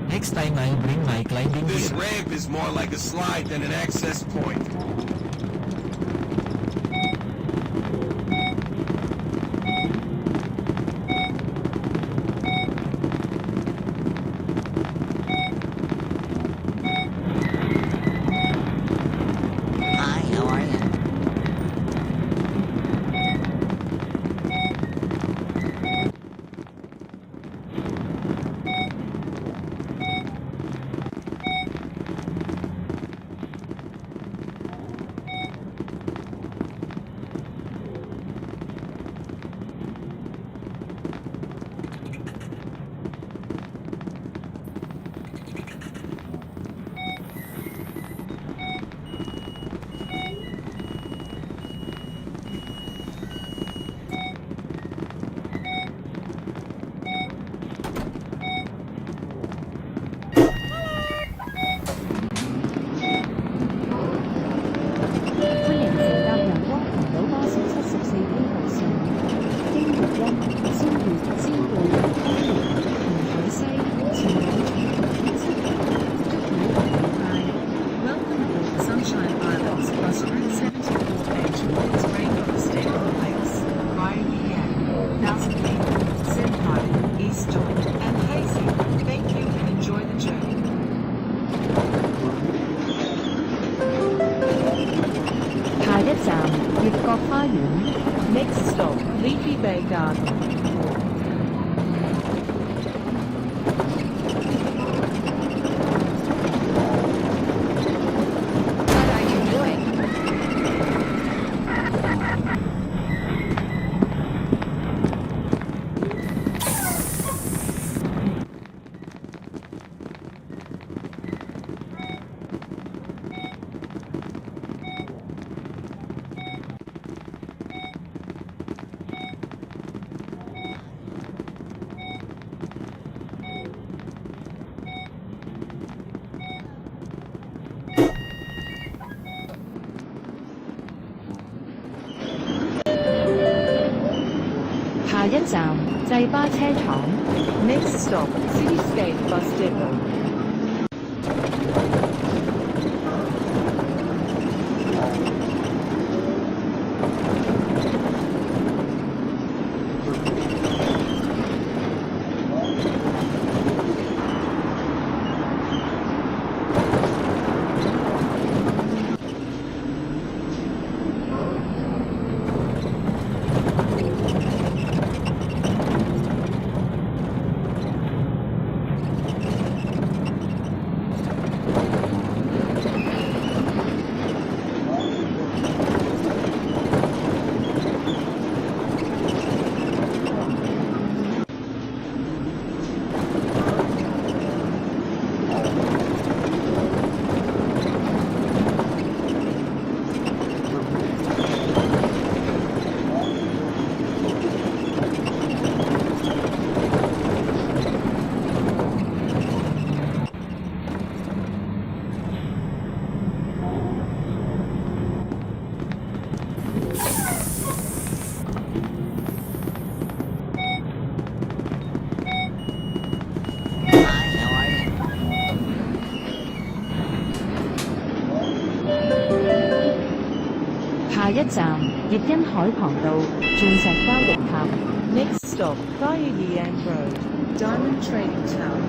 Next time I'll bring my climbing This gear. ramp is more like a slide than an access point. Hi, how are you? Welcome aboard the Sunshine Islands bus route 74A towards Rainbow State Complex via Yian, Thousand Peak, Senpai, East Joint, and Hazy. Thank you and enjoy the journey. 下一站月角花園。Next stop, Leafy Bay Garden. What are you doing? 下一站製巴車廠。Next stop, Cityscape Bus Depot. Hi, how are you? 下一站葉欣海旁道鑽石交易塔。Next stop, via Yian Road, Diamond Trading Tower.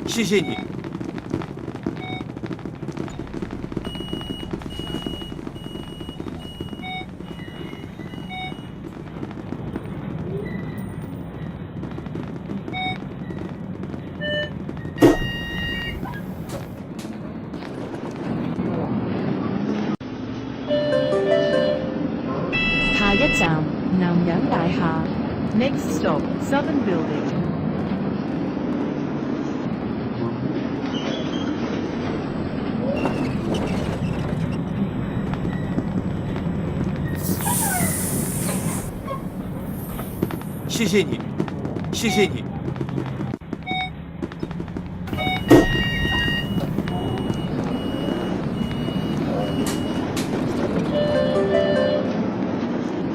"谢谢你。下一站南洋大廈。Next stop, Southern Building. 谢谢你，谢谢你。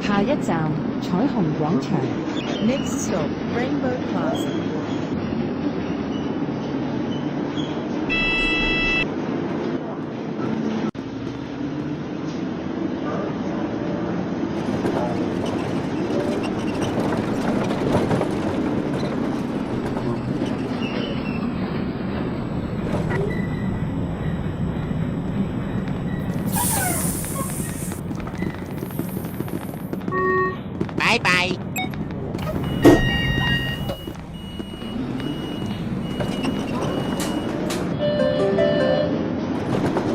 下一站彩虹廣場。 Next stop, Rainbow Plaza. 拜拜。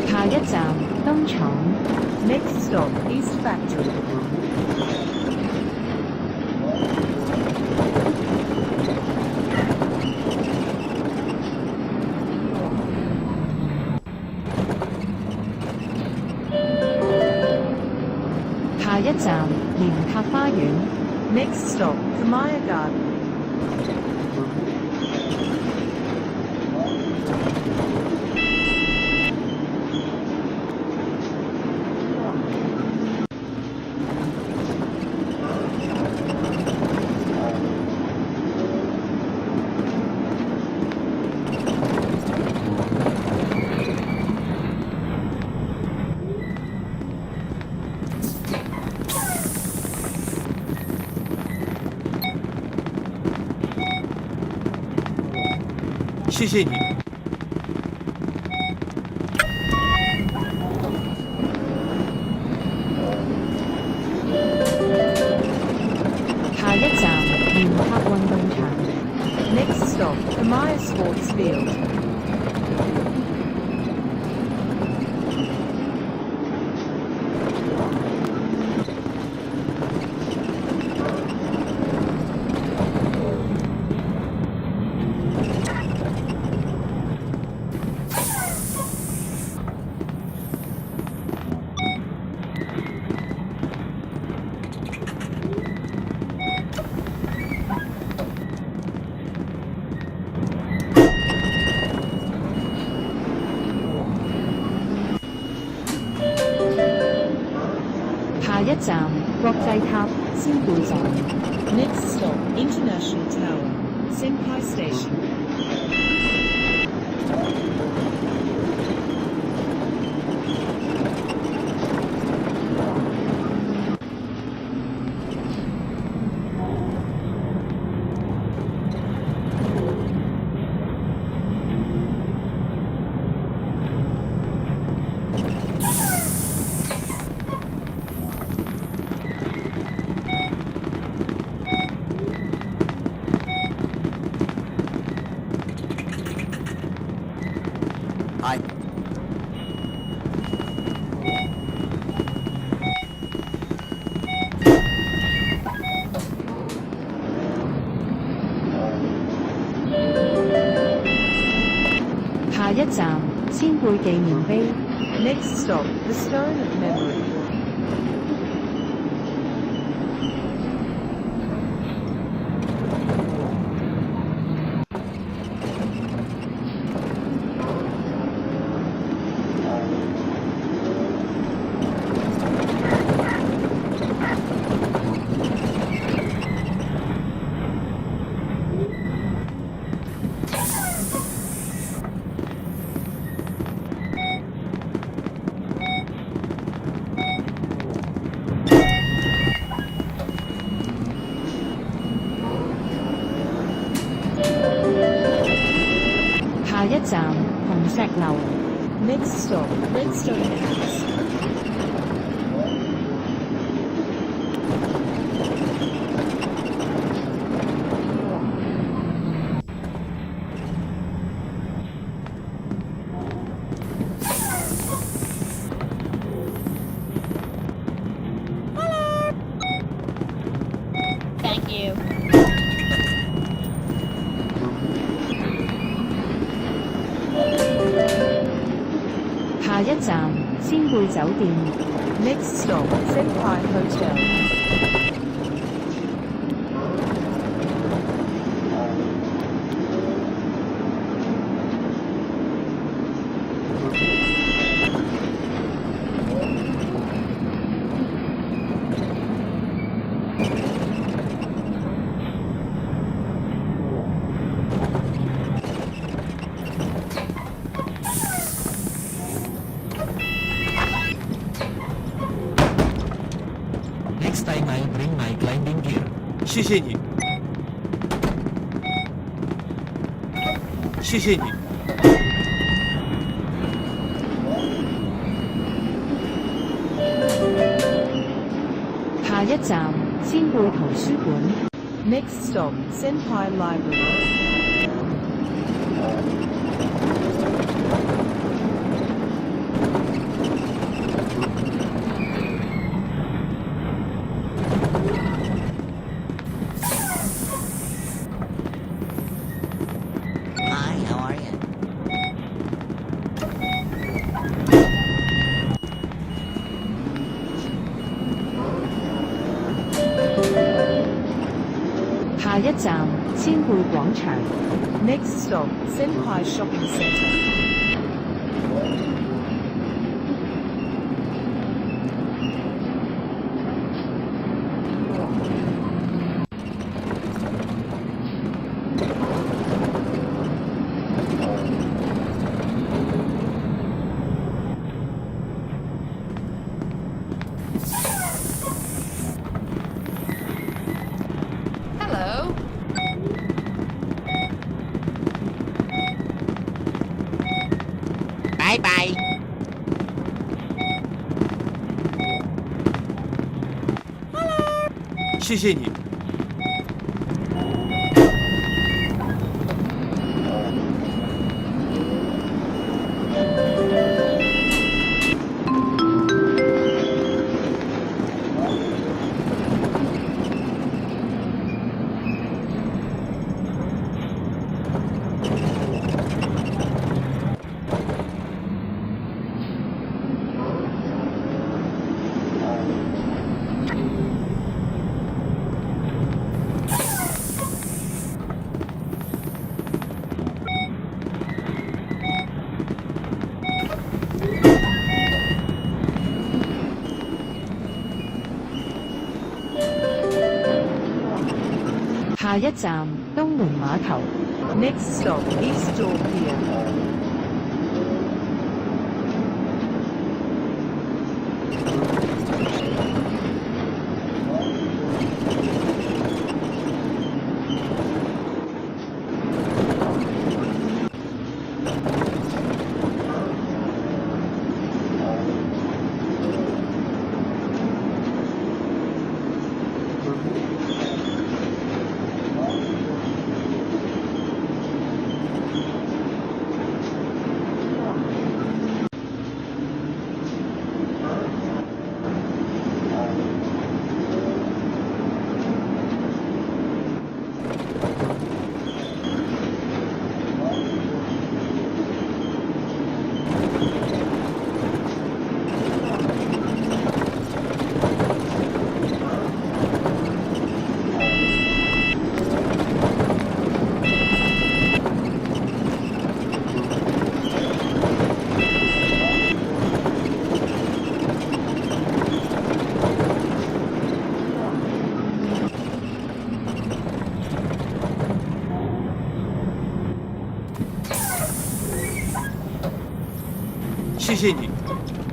下一站燈廠。 Next stop, East Factory. 下一站蓮塔花園。 Next stop, Kamaya Garden. 谢谢你。下一站蓮塔運動場。 Next stop, Kamaya Sports Field. 下一站國際塔仙貝站。 Next stop, International Tower, Senpai Station. 係。下一站仙貝紀念碑。 Next stop, the Stone of Memory. 下一站紅石樓。 Next stop, Redstone House. 下一站仙貝酒店。 Next stop, Senpai Hotel. 谢谢你，谢谢你，下一站仙貝圖書館。 Next stop, Senpai Library. Hi, how are you? 下一站仙貝廣場。 Next stop, Senpai Shopping Center. 拜拜。谢谢你，下一站東門碼頭。 Next stop, East Door Pier. 谢谢你，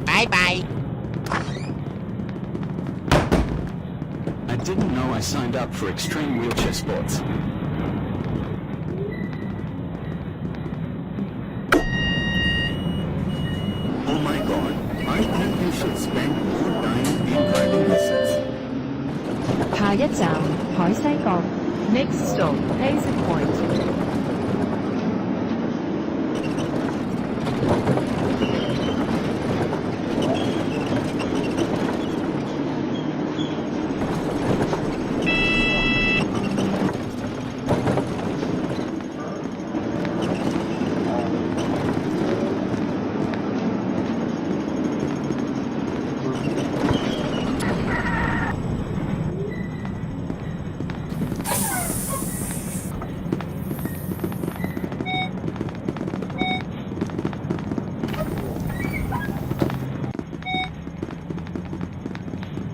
拜拜。I didn't know I signed up for extreme wheelchair sports. Oh my god, I think you should spend more time in driving lessons. 下一站海西角。 Next stop, Hazel Point.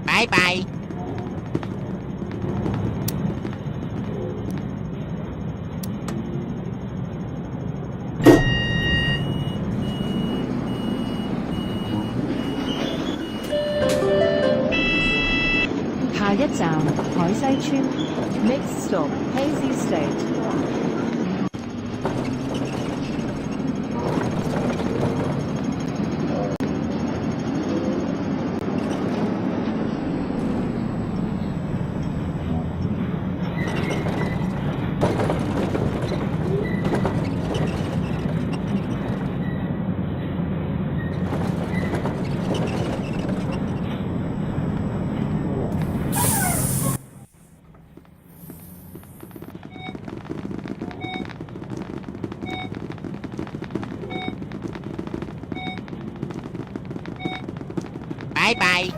Bye bye. 一站海西村 Next stop, Hazy State. Bye bye.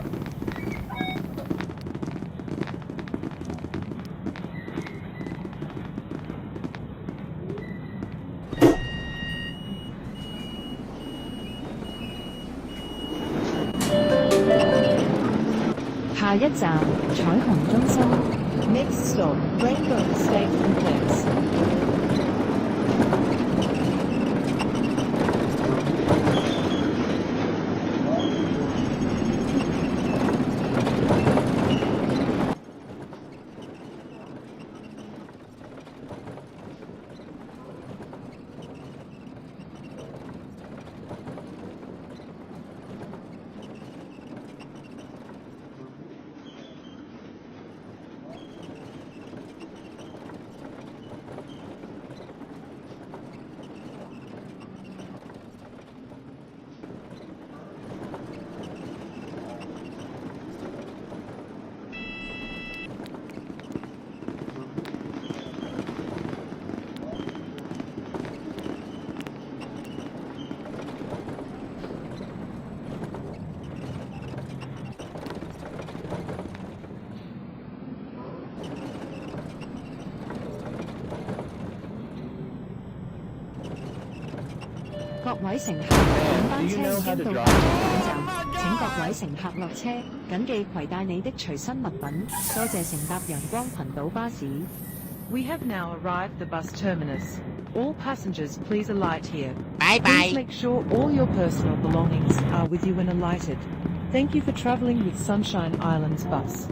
下一站彩虹中心 Next stop, Rainbow Estate Complex.各位乘客，本班車已經到達本站，請各位乘客落車，謹記攜帶你的隨身物品。多謝乘搭陽光群島巴士。We have now arrived at the bus terminus. All passengers, please alight here. Bye Please bye. make sure all your personal belongings are with you when alighted. Thank you for travelling with Sunshine Islands Bus.